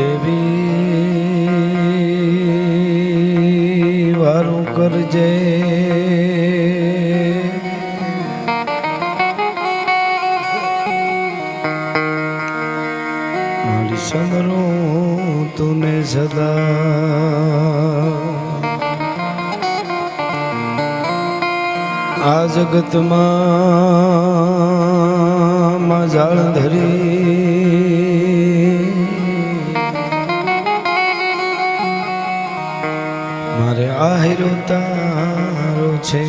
દેવી વારું કરજે મારી સમરું તુને સદા આ જગતમાં જાળ ધરી મારે આહિરો તારો છે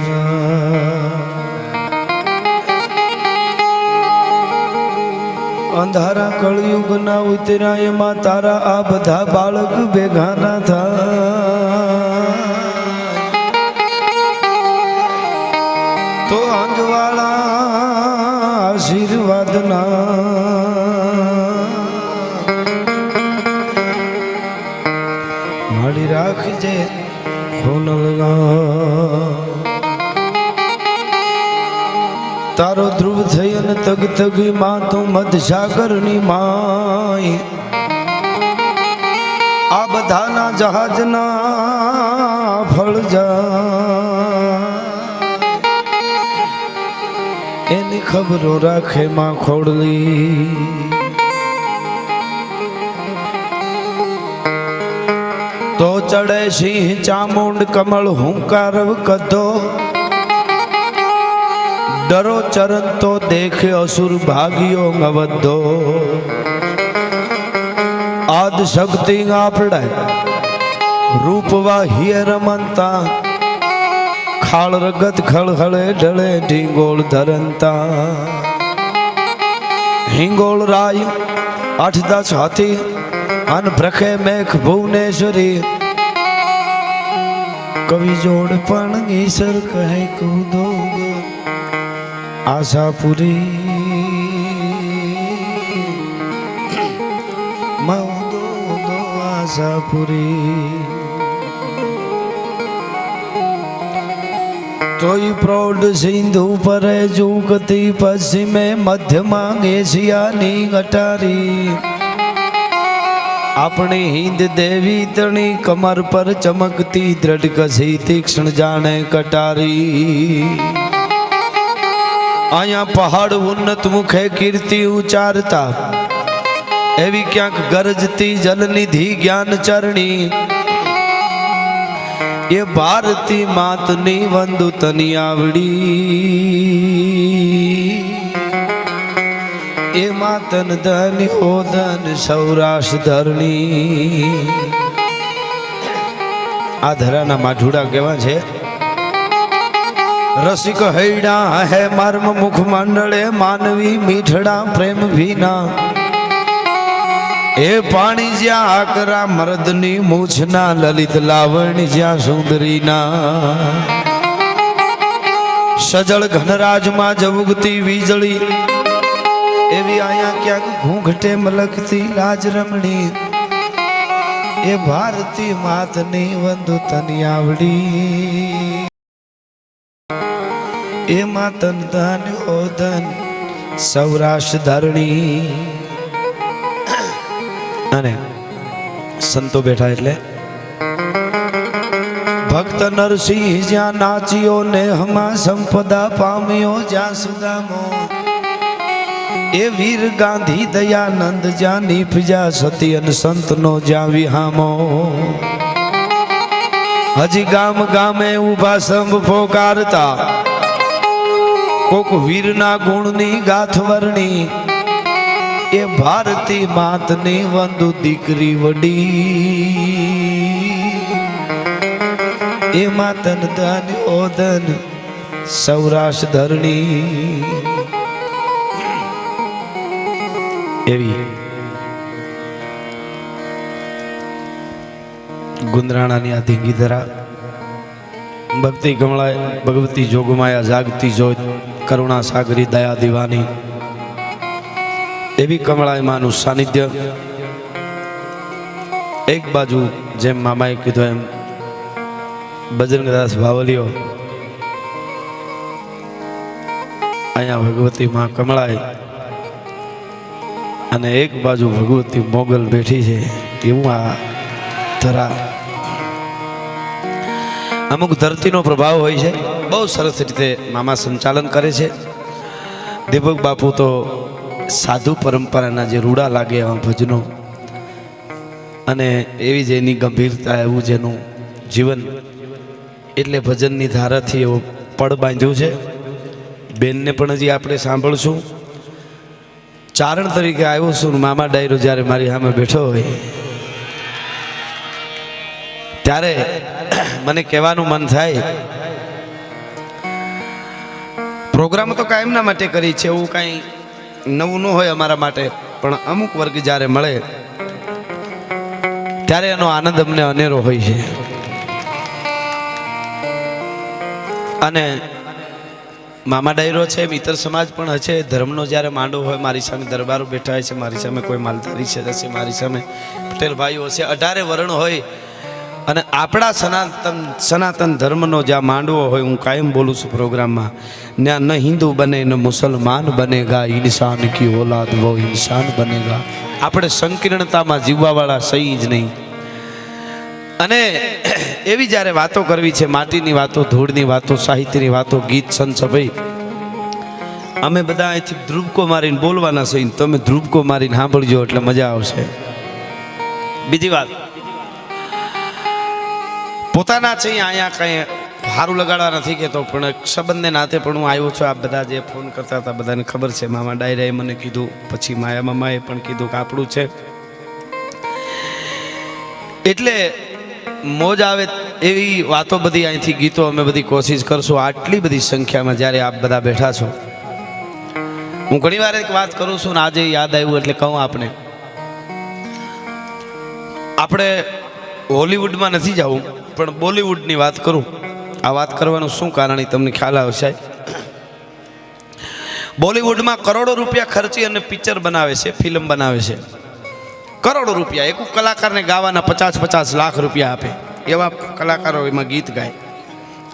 અંધારા કળયુગ ના ઉતર્યા એમાં તારા આ બધા બાળક ભેગા ના થાય તો અંજવાળા આશીર્વાદ ના માડી રાખજે તારો ધ્રુવ થઈ અને તગ તગી માં તું મધસાગર ની માય આ બધાના જહાજના ફળ જા એની ખબરો રાખે માં ખોડલી તો ચડે સિંહ ચામુંડ કમળ હુંકારવ કદો ડરો ચરણ તો દેખે અસુર ભાગ્યો અવધો આદ શક્તિ આપણે રૂપવા હિય રમંતા ખાળ રગત ખળહળે ઢળે ઢીંગોળ ધરંતા હિંગોળ રાય 8-10 હાથી અન પ્રખે મેઘ ભુવનેશ્વરી કવિ જોડ પણ ઈશ્વર કહે કૂદો આશાપુરી મૌદો દો આશાપુરી તોય પ્રૌઢ સિંધુ પરે જુગતી પશ્ચિમે મધ્યમાં એશિયાની ગટારી આપણી હિન્દ દેવી તણી કમર પર ચમકતી દ્રઢ કસી તીક્ષ્ણ જાણે કટારી અહીંયા પહાડ ઉન્નત મુખે કીર્તિ ઉચ્ચારતા એવી ક્યાંક ગરજતી જલનિધિ જ્ઞાન ચરણી એ ભારતી માતની વંદુ તની આવડી એ માતન ધન હોદન સૌરાષ્ટ્ર ધરણી આ ધરાના માઠુડા કેવા છે રસિક હૈડા હે મર્મ મુખ મંડળે માનવી મીઠડા પ્રેમ વિના એ પાણી જ્યાં આકરા મર્દની મૂછના લલિત લાવણી જ્યાં સુંદરીના સજળ ઘનરાજમાં જવુગતી વીજળી એવી આયા ક્યાંક ઘૂંઘટે મલકતી લાજ રમણી એ ભારતી માતની વંદુ તની આવડી એ માતન ધન ઓદન સૌરાષ્ટ્ર ધરણી અને સંતો બેઠા એટલે ભક્ત નરસિંહ જ્યાં નાચ્યો ને હમા સંપદા પામ્યો જ્યાં સુદામો એ વીર ગાંધી દયાનંદ જ્યાં નીપજ્યા સતી અને સંતનો જ્યાં વિહામો હજી ગામ ગામે ઉભા સંભ પોકારતા કોક વીરના ગુણની ગાથ વર્ણી એ ભારતી માતની વંદુ દીકરી વડી એ માતન ધન ઓદન સૌરાષ્ટ્ર ધરણી એવી ગુંદરાણાની આ ધીંગી ધરા ભક્તિ કમળાય ભગવતી જોગમાયા જાગતી જોત કરુણા સાગરી દયા દીવાની એવી કમળાય માનું સાનિધ્ય એક બાજુ જેમ મામાએ કીધું એમ બજરંગદાસ ભાવલીઓ અહીંયા ભગવતી માં કમળાય અને એક બાજુ ભગવતી મોગલ બેઠી છે એવું આ ધરા. અમુક ધરતીનો પ્રભાવ હોય છે. બહુ સરસ રીતે મામા સંચાલન કરે છે. દીપક બાપુ તો સાધુ પરંપરાના જે રૂડા લાગે એવા ભજનો અને એવી જ એની ગંભીરતા, એવું જેનું જીવન, એટલે ભજનની ધારાથી એવું પડ બાંધ્યું છે. બેનને પણ હજી આપણે સાંભળશું. ચારણ તરીકે આવ્યો છું. મામા ડાયરો જ્યારે મારી સામે બેઠો હોય ત્યારે મને કહેવાનું મન થાય, પ્રોગ્રામ તો કાયમના માટે કરી છે, એવું કાંઈ નવું ન હોય અમારા માટે, પણ અમુક વર્ગ જ્યારે મળે ત્યારે એનો આનંદ અમને અનેરો હોય છે. અને મામા ડાયરો છે, મિત્ર સમાજ પણ હશે. ધર્મનો જ્યારે માંડો હોય, મારી સામે દરબારો બેઠા હોય છે, મારી સામે કોઈ માલધારી છે હશે, મારી સામે પટેલ ભાઈઓ હશે, 18 વર્ણ હોય. અને આપણા સનાતન ધર્મનો જ્યાં માંડવો હોય, હું કાયમ બોલું છું પ્રોગ્રામમાં, ત્યાં ન હિન્દુ બને ન મુસલમાન બનેગા, ઇન્સાન કી ઓલાદ વો ઇન્સાન બનેગા. આપણે સંકીર્ણતામાં જીવવાવાળા સહી જ નહીં. અને એવી જ્યારે વાતો કરવી છે, માટીની વાતો, ધૂળની વાતો, સાહિત્યની વાતો, ગીત સંસભાઈ, અમે બધા અહીંથી ધ્રુવકો મારીને બોલવાના છે. તમે ધ્રુવકો મારીને સાંભળજો એટલે મજા આવશે. બીજી વાત, પોતાના છે અહીંયા કંઈ સારું લગાડવા નથી કહેતો, પણ સંબંધને નાતે પણ હું આવ્યો છું. આ બધા જે ફોન કરતા હતા બધાને ખબર છે. મામા ડાયરાએ મને કીધું, પછી માયા મામાએ પણ કીધું કે આપણું છે, એટલે મોજ આવે એવી વાતો બધી અહીંથી ગીતો અમે બધી કોશિશ કરશું. આટલી બધી સંખ્યામાં જ્યારે આપ બધા બેઠા છો, હું ઘણી વાર એક વાત કરું છું ને આજે યાદ આવ્યું એટલે કહું. આપણે હોલીવુડમાં નથી જવું, પણ બોલીવુડની વાત કરું. આ વાત કરવાનું શું કારણ એ તમને ખ્યાલ આવશે. બોલીવુડમાં કરોડો રૂપિયા ખર્ચી અને પિક્ચર બનાવે છે, ફિલ્મ બનાવે છે. કરોડો રૂપિયા. એક કલાકારને ગાવાના 50-50 લાખ રૂપિયા આપે, એવા કલાકારો એમાં ગીત ગાય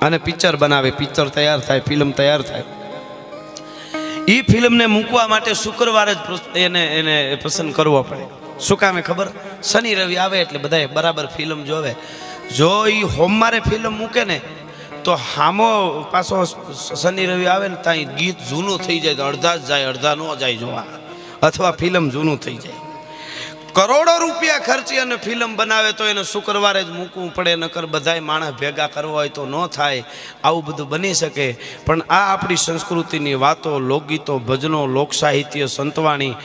અને પિક્ચર બનાવે. પિક્ચર તૈયાર થાય, ફિલ્મ તૈયાર થાય. એ ફિલ્મને મૂકવા માટે શુક્રવારે જ એને પસંદ કરવો પડે. શું કામે ખબર? શનિ રવિ આવે એટલે બધાએ બરાબર ફિલ્મ જોવે. જો એ સોમવારે ફિલ્મ મૂકે ને તો હામો પાછો શનિ રવિ આવે ને ત્યાં ગીત જૂનું થઈ જાય, તો અડધા જ જાય, અડધા ન જાય જોવા, અથવા ફિલ્મ જૂનું થઈ જાય. કરોડો રૂપિયા ખર્ચી અને ફિલ્મ બનાવે તો એને શુક્રવારે જ મૂકવું પડે, નકર બધાય માણસ ભેગા કરવા હોય તો ન થાય. આવું બધું બની શકે. પણ આ આપણી સંસ્કૃતિની વાતો, લોકગીતો, ભજનો, લોકસાહિત્ય, સંતવાણી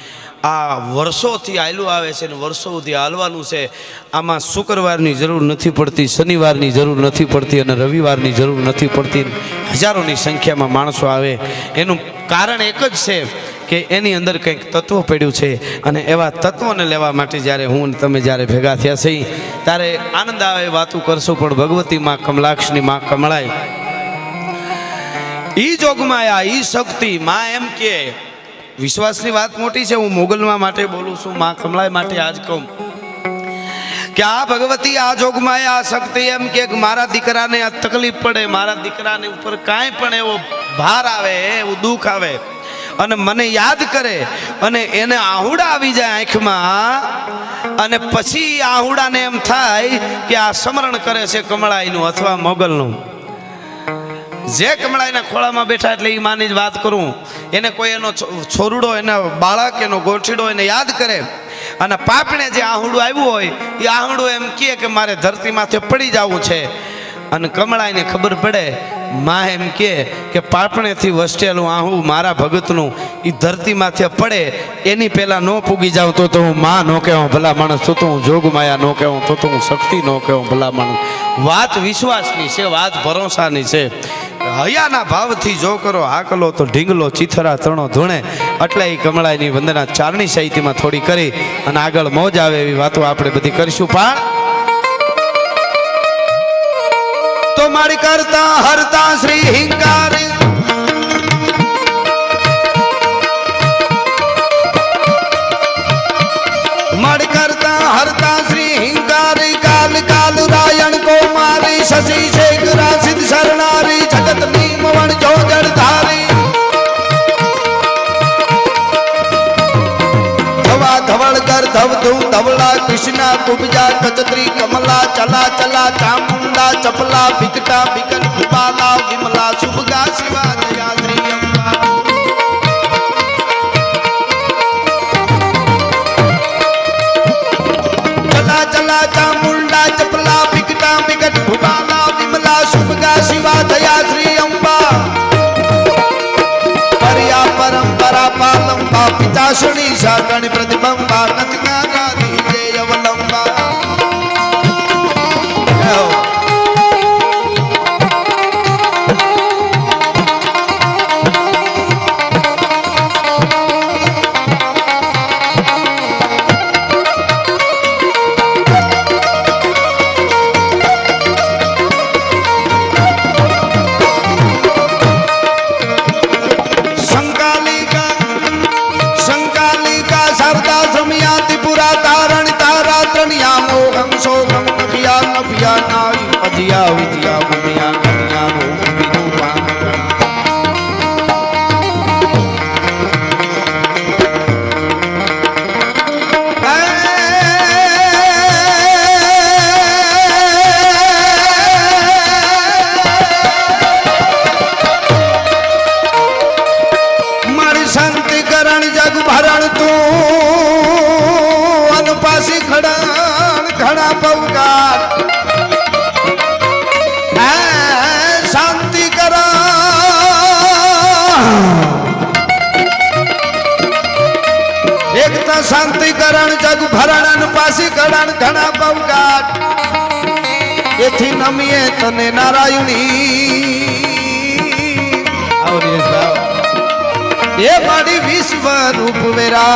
આ વર્ષોથી હાલ્યું આવે છે ને વર્ષો સુધી હાલવાનું છે. આમાં શુક્રવારની જરૂર નથી પડતી, શનિવારની જરૂર નથી પડતી અને રવિવારની જરૂર નથી પડતી. હજારોની સંખ્યામાં માણસો આવે. એનું કારણ એક જ છે કે એની અંદર કંઈક તત્વ પડ્યું છે, અને એવા તત્વોને લેવા માટે જ્યારે હું તમે જ્યારે ભેગા થયા છે ત્યારે આનંદ આવે. વાતું કરશું, પણ ભગવતી માં કમલાક્ષની માં કમળાય, ઈ જોગમાયા, ઈ શક્તિ માં, એમ કે વિશ્વાસની વાત મોટી છે. હું મોગલમાં માટે બોલું છું, માં કમળાય માટે આજ કહું કે આ ભગવતી, આ જોગમાયા, આ શક્તિ એમ કે મારા દીકરાને આ તકલીફ પડે, મારા દીકરાને ઉપર કાંઈ પણ એવો ભાર આવે, એવું દુઃખ આવે અને મને યાદ કરે અને એને આહુડા આવી જાય આંખમાં, અને પછી આહુડાને એમ થાય કે આ સ્મરણ કરે છે કમળાઈનું અથવા મોગલનું. જે કમળાઈના ખોળામાં બેઠા, એટલે એ માની જ વાત કરું, એને કોઈ એનો છોરુડો, એના બાળક, એનો ગોઠીડો એને યાદ કરે, અને પાપણે જે આહુડું આવ્યું હોય એ આહુડું એમ કહે કે મારે ધરતી માથે પડી જવું છે. અને કમળાઈને ખબર પડે, માં એમ કે પાપણેથી વસટેલું આહું મારા ભગતનું એ ધરતીમાંથી પડે એની પહેલાં ન પૂગી જાઉં તો હું માં ન કહેવું ભલા માણસ, તો હું જોગમાયા ન કહેવું, તો હું શક્તિ ન કહેવું ભલા માણસ. વાત વિશ્વાસની છે, વાત ભરોસાની છે. હયાના ભાવથી જો કરો હાકલો તો ઢીંગલો ચીથરા તણો ધૂણે. એટલે એ કમળાઈની વંદના ચારણી સાહિત્યમાં થોડી કરી અને આગળ મોજ આવે એવી વાતો આપણે બધી કરીશું. પણ તો મારી કરતા હરતા શ્રી હિંકારી, મારી કરતા હરતા શ્રી હિંકારી, કાલ કાલ રાયણ કો મારી, શશી શેખરા સિદ્ધ શરણારી, જગત ની મવણ જો જડધારી. कृष्णा कुब्जा कचत्री कमला चला चला चामुंडा चपला बिकटा बिकट बाला विमला शुभगा शिवा दया श्री अम्बा चला चला चामुंडा चपला बिकटा बिकट बाला विमला शुभगा शिवा दया श्री अम्बा परिया परंपरा पालंबा पिताशुणी शाकण प्रतिबंबा नचना राधी जय अवलंबा विद्या विद्या बुनिया कन्या रूप विरूपा मारी शांति करण जग भरण तू अनुपासी खड़ान खड़ा पवकार शांतिकरण जग भरण अनुपासी करण घना पवगाट एथी नमिए तने नारायणी ये बड़ी विश्व रूप वेरा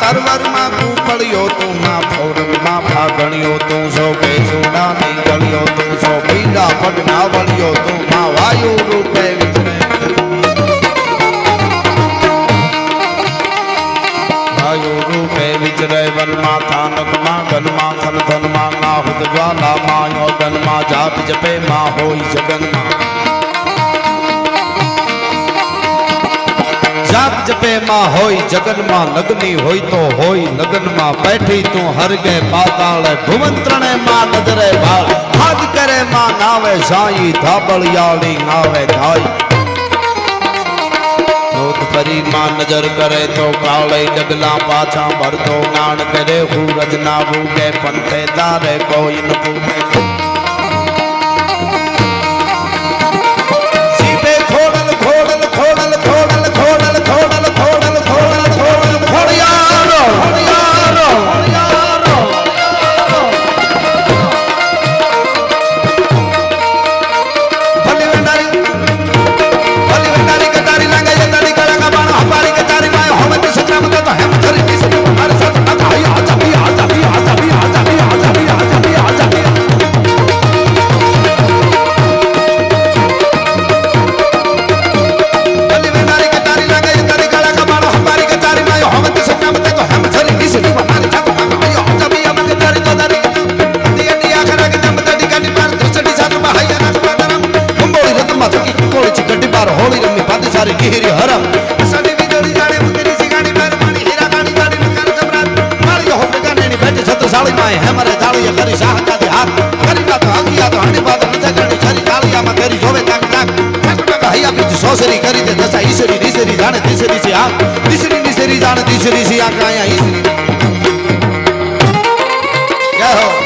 तरवर मां तू पड़ियो तू मां फौरन मां फागणियो तू सो बेसुना नहीं गलियो तू सो पीड़ा पगना वलियो तू मां वायु रूपे विचरे वायु रूपे विचरे वन मां थानक मां गन मां खन धन मां नाहुद ज्वाला मां योगन मां जाप जपे मां होई जगन मां जाप जपे मां होई जगन मां लगनी होई तो होई लगन मां बैठी तू हर गए पाताल भुवंत्रणे मां नजरे भाल हाथ करे मां नावे साई धाबलियाली नावे धाई नोत परी मां नजर करे तो काले डगला पाछा भर दो नान करे सूरज ना भूगे पंथे दारे कोई न पूगे सीबे खोड़ल खोड़ल खोड़ल खोड़ल खोड़ल खोड़ल खोड़ल खोड़ल खोड़ल खोड़ियारो खोड़ियारो खोड़ियारो भली भंडारी कटारी लंगा ये तारी कड़ंगा बाण हमारी कटारी माय होमत सच्चा मत तो हम धरी की सब हमारे साथ आई आजा भी आजा भी आजा भी आजा भी आजा भी आजा भी आजा भी गिरी हरम सदी विदोरी जाने मुंदरी सिगानी पर पानी हीरा गानी गानी मकान सम्राट मारी हो गाने ने बैठे छत साली माए हमारे दाड़िया करी शाह का दे हाथ करी बात आगिया तो हनी बात न जगनी छरी दाड़िया में तेरी जोवे तक तक ठक हैया बीच सोसरी करी दे दसा ईसरी नीसरी जाने तीसरी से आंख तीसरी नीसरी जाने तीसरी से आंख आया ईसरी क्या हो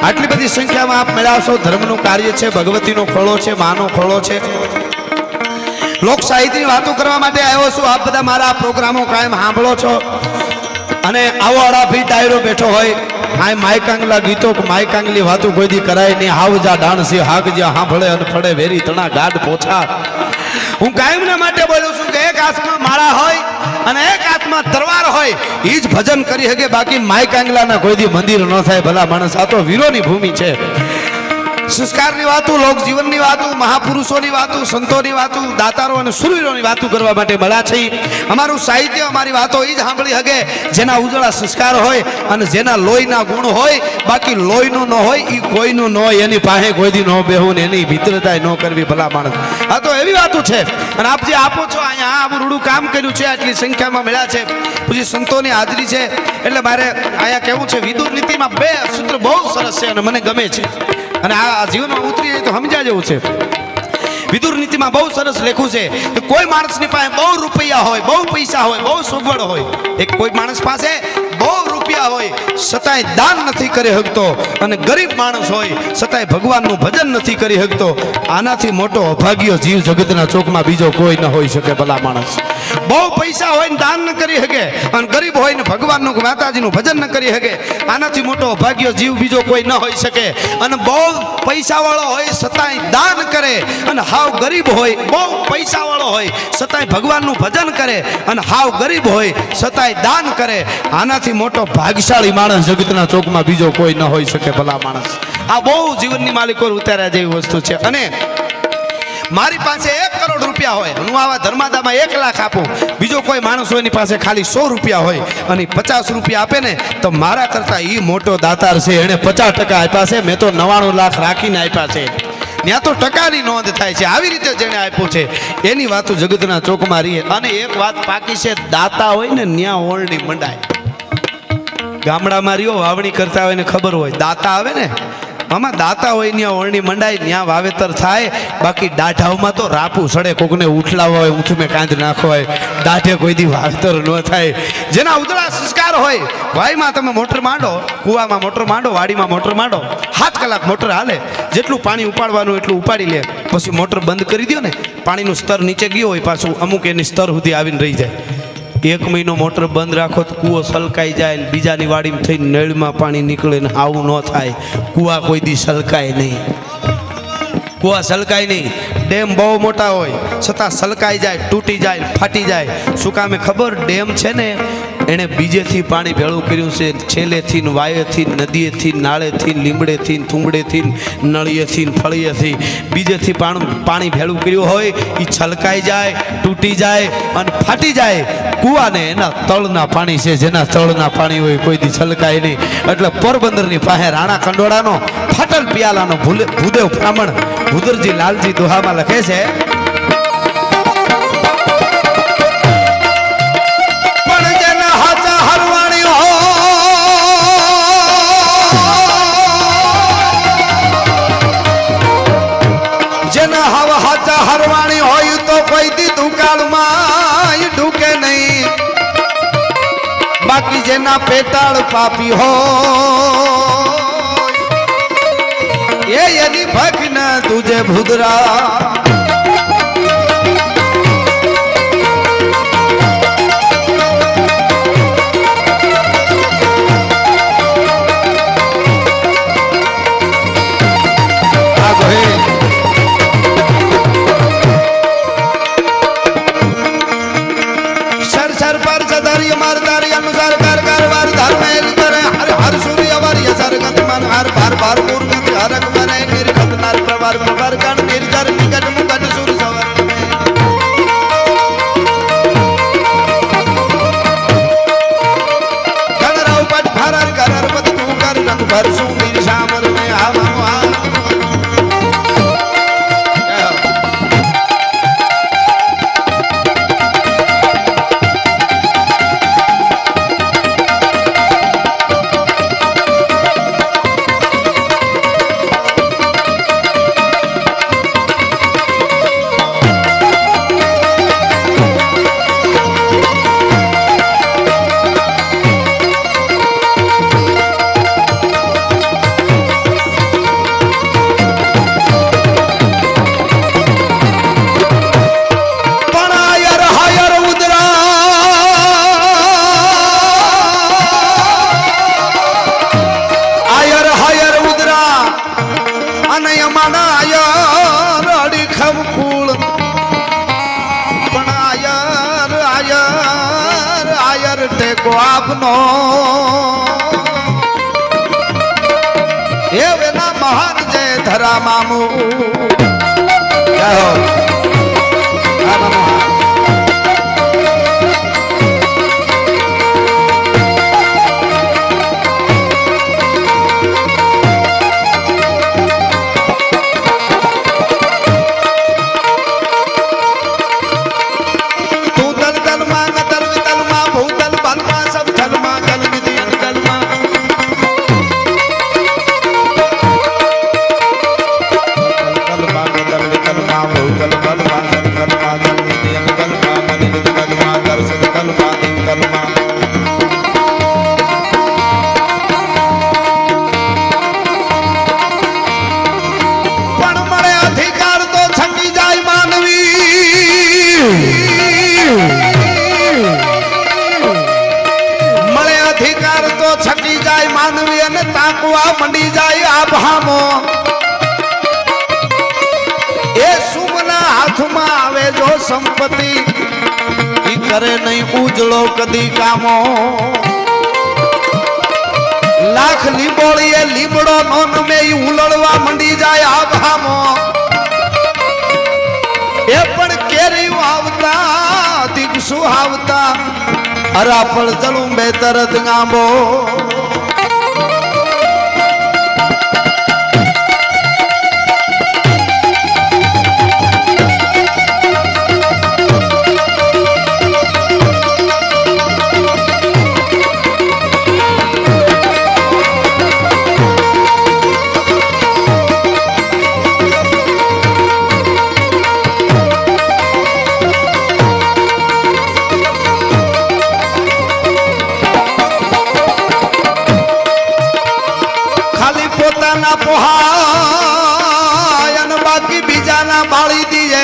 આટલી બધી સંખ્યામાં આપ મળ્યા છો, ધર્મનું કાર્ય છે, ભગવતીનો ખોળો છે, માનો ખોળો છે, લોક સાહિત્યની વાતો કરવા માટે આવ્યો છું. આપ બધા મારા પ્રોગ્રામો કાયમ સાંભળો છો અને આવો અડાભી ડાયરો બેઠો હોય, આ માયકાંગલા ગીતો માયકાંગલી વાતો કોઈ દી કરાય નહીં. હાવજા ડાણસી હાગ જ્યાં સાંભળે અને ફળે વેરી તણા ગાઢ પોછા. હું કાયમના માટે બોલું છું કે એક હાથમાં માળા હોય અને એક હાથમાં તરવાર હોય એ જ ભજન કરી શકે. બાકી માયકાંગલાના કોઈ દી મંદિર ન થાય. ભલા માણસ, આ તો વીરોની ભૂમિ છે. સંસ્કારની વાતો, લોક જીવનની વાતો, મહાપુરુષોની વાતો, સંતોની વાતો, દાતારો અને સુરવીરોની વાતો કરવા માટે મળ્યા છે. અમારું સાહિત્ય, અમારી વાતો એ જ સાંભળી શકે જેના ઉજળા સંસ્કાર હોય અને જેના લોહીના ગુણ હોય. બાકી લોહીનું ન હોય એ કોઈનું ન હોય. એની પાસે કોઈ દી ન બેહું ને એની ભીતરતા ન કરવી. ભલા માણસ, આ તો એવી વાતો છે. અને આપ જે આપો છો અહીંયા આવું રૂડું કામ કર્યું છે, આટલી સંખ્યામાં મળ્યા છે, પછી સંતોની હાજરી છે. એટલે મારે અહીંયા કહેવું છે, વિદુર નીતિમાં 2 સૂત્ર બહુ સરસ છે અને મને ગમે છે અને આ જીવનમાં ઉતરી જાય તો સમજ્યા જેવું છે. વિદુર નીતિમાં બહુ સરસ લખ્યું છે કે કોઈ માણસની પાસે બહુ રૂપિયા હોય, બહુ પૈસા હોય, બહુ સગવડ હોય, એક કોઈ માણસ પાસે બહુ રૂપિયા હોય છતાંય દાન નથી કરી શકતો અને ગરીબ માણસ હોય છતાંય ભગવાનનું ભજન નથી કરી શકતો, આનાથી મોટો અભાગ્ય જીવ જગતના ચોકમાં બીજો કોઈ ન હોઈ શકે. ભલા માણસ, બહુ પૈસા હોય ને દાન ન કરી શકે અને ગરીબ હોય ને ભગવાનનું માતાજીનું ભજન ન કરી શકે, આનાથી મોટો અભાગ્ય જીવ બીજો કોઈ ન હોઈ શકે. અને બહુ પૈસાવાળો હોય છતાંય દાન કરે અને હાવ ગરીબ હોય, બહુ પૈસાવાળો હોય છતાંય ભગવાનનું ભજન કરે અને હાવ ગરીબ હોય છતાંય દાન કરે, આનાથી મોટો ભાગ્યશાળી માણસ જગતના ચોકમાં બીજો કોઈ ન હોઈ શકે. ભલા માણસ, આ બહુ જીવનની માલિકો ઉતાર્યા જેવી વસ્તુ છે. અને મારી પાસે 1 કરોડ રૂપિયા હોય, હું આવા ધર્માદામાં 1 લાખ આપું, બીજો કોઈ માણસ હોય એની પાસે ખાલી 100 રૂપિયા હોય અને 50 રૂપિયા આપે ને તો મારા કરતા એ મોટો દાતાર છે. એણે 50% આપ્યા છે, મેં તો 99 લાખ રાખીને આપ્યા છે. ત્યાં તો ટકાની નોંધ થાય છે. આવી રીતે જેણે આપ્યું છે એની વાતો જગતના ચોકમાં રહીએ. અને એક વાત પાકી છે, દાતા હોય ને ત્યાં ઓળણી મંડાય. ગામડામાં રહ્યો, વાવણી કરતા હોય ને ખબર હોય, દાતા આવે ને આમાં દાતા હોય ત્યાં ઓળણી મંડાય, ત્યાં વાવેતર થાય. બાકી દાઢાઓમાં તો રાપું સડે, કોકને ઉઠલાવા હોય, ઊંઠ મેં કાંદ નાખો હોય, દાઢે કોઈ દી વાવેતર ન થાય. જેના ઉજળા સંસ્કાર હોય, વાયમાં તમે મોટર માંડો, કૂવામાં મોટર માંડો, વાડીમાં મોટર માંડો, 7 કલાક મોટર હાલે, જેટલું પાણી ઉપાડવાનું એટલું ઉપાડી લે, પછી મોટર બંધ કરી દો ને, પાણીનું સ્તર નીચે ગયો હોય પાછું અમુક એની સ્તર સુધી આવીને રહી જાય. 1 મહિનો મોટર બંધ રાખો તો કૂવો સલકાઈ જાય, બીજાની વાડીમાં થઈને નળમાં પાણી નીકળે ને આવું ન થાય. કૂવા કોઈ દી સલકાય નહીં, કૂવા સલકાય નહીં. ડેમ બહુ મોટા હોય છતાં સલકાઈ જાય, તૂટી જાય, ફાટી જાય. શું કામે ખબર? ડેમ છે ને એણે બીજેથી પાણી ભેળું કર્યું છે, છેલેથી, વાયેથી, નદીએથી, નાળેથી, લીમડેથી, થુંગડેથી, નળીએથી, ફળીએથી, બીજેથી પાણી ભેળું કર્યું હોય એ છલકાઈ જાય, તૂટી જાય અને ફાટી જાય. કૂવાને એના તળના પાણી છે, જેના તળના પાણી હોય કોઈ દી છલકાય નહીં. એટલે પોરબંદરની પાસે રાણા કંડોળાનો ફાટલ પિયાલાનો ભૂદેવ બ્રાહ્મણ ભૂદરજી લાલજી દોહામાં લખે છે, પણ જેના હાચા હરવાણી હો, જેના હવા હાચા હરવાણી હોય તો કોઈ દી દુકાળમાં ઢૂકે નહીં. બાકી જેના પેટાળ પાપી હોય એની ભગ ના તુજે ભૂદરા. આપનો એ વેના મહાન જય ધરા મામુ જય હો મંડી જાય આ ભામો એ સુમના હાથમાં આવે જો સંપત્તિ ઈ કરે નહીં ઉજળો કદી કામો લાખ લીંબોળીએ લીમડો નો નમે ઈ ઉલળવા મંડી જાય આ ભામો એ પણ કેરી આવતા દીકસુ આવતા અરાફળ જળું બે તરત ગાંબો બાકી બીજાના બાળી દીએ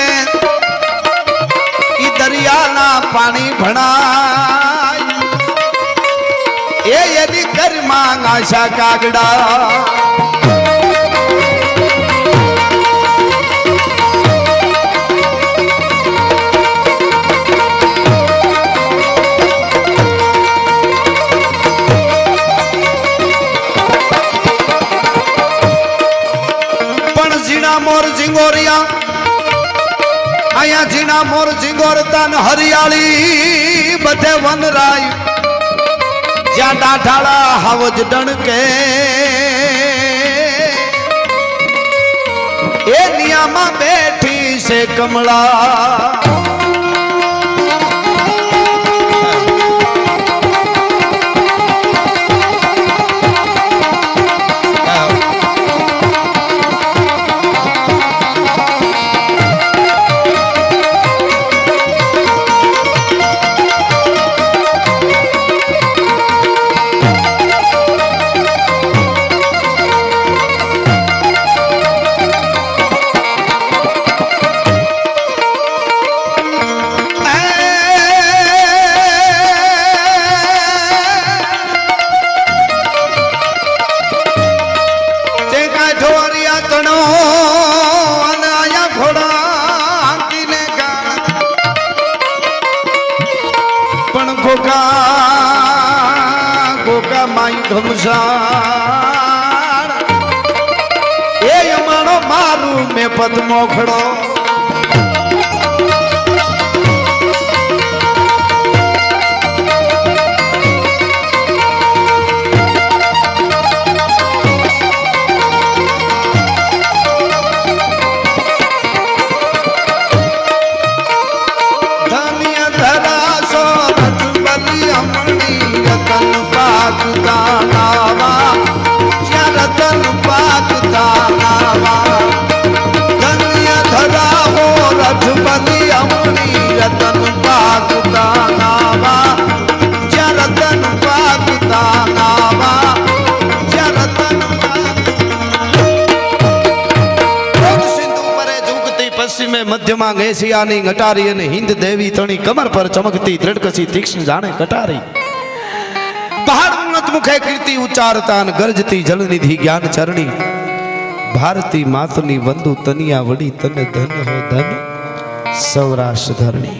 ઈ દરિયાના પાણી ભણાય એ એની ઘરમાં આશા કાગડા મોર ઝીંગોરિયા આયા જીણા મોર ઝીંગોરતા ને હરિયાળી બધે વનરાય જ્યાં ડાઢાળા હાવજ ડણકે એ નિયામાં બેઠી છે કમળા ગોકા માઈ ઘમસાણ એ અમારો મારું મેં પદ્મોખડો મધ્યમાં એશિયાની ઘટારી અને હિન્દ દેવી તણી કમર પર ચમકતી દ્રઢકસી તીક્ષ્ણ જાણે કટારી પહાડ ઉન્નત મુખે કીર્તિ ઉચ્ચારતા અને ગરજતી જલનિધિ જ્ઞાન ચરણી ભારતી માતની વંદુ તનિયા વડી તને ધન હો ધન સૌરાષ્ટ્ર ધરણી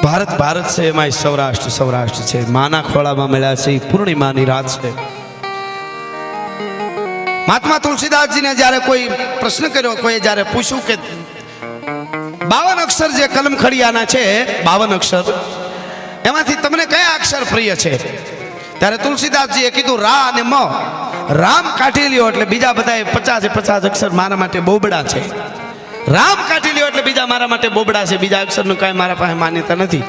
ભારત ભારત છે, એમાં સૌરાષ્ટ્ર સૌરાષ્ટ્ર છે. માના ખોળામાં મળ્યા છે. પૂર્ણિમાની રાત છે. મહાત્મા તુલસીદાસજીને જ્યારે કોઈ પ્રશ્ન કર્યો, કોઈ જ્યારે પૂછ્યું કે 52 અક્ષર જે કલમ ખડિયાના છે, 52 અક્ષર, એમાંથી તમને કયા અક્ષર પ્રિય છે? ત્યારે તુલસીદાસજીએ કીધું રા અને મ. રામ કાઢી લ્યો એટલે બીજા બધા 50 અક્ષર મારા માટે બોબડા છે. રામ કાઢી લ્યો એટલે બીજા મારા માટે બોબડા છે. બીજા અક્ષરનું કાંઈ મારા પાસે માન્યતા નથી.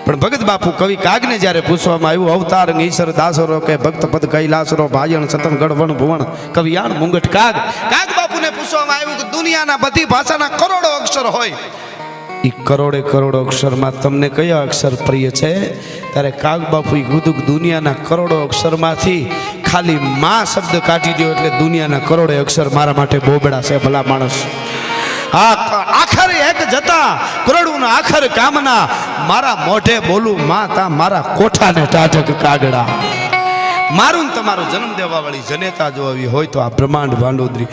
પણ ભગત બાપુ કવિ કાગને જ્યારે પૂછવામાં આવ્યું, અવતાર ઈશ્વર દાસરો કે ભક્ત પદ કૈલાસરો ભાયણ સતન ગઢવણ ભુવન કવિયાણ મુંગટ કાગ. કાગ બાપુને પૂછવામાં આવ્યું કે દુનિયાના બધી ભાષાના કરોડો અક્ષર હોય, એ કરોડો અક્ષરમાં તમને કયા અક્ષર પ્રિય છે? ત્યારે કાગ બાપુ કીધું દુનિયાના કરોડો અક્ષરમાંથી ખાલી માં શબ્દ કાઢી દો એટલે દુનિયાના કરોડો અક્ષર મારા માટે બોબડા છે. ભલા માણસ, આખર એક જતા કરોડું આખર કામના, મારા મોઢે બોલું માં તા મારા કોઠાને ટાઢક કાગડા. મારું તમારો જન્મ દેવા વાળી જનેતા જો આવી હોય તો આ બ્રહ્માંડ ભાંડોદરી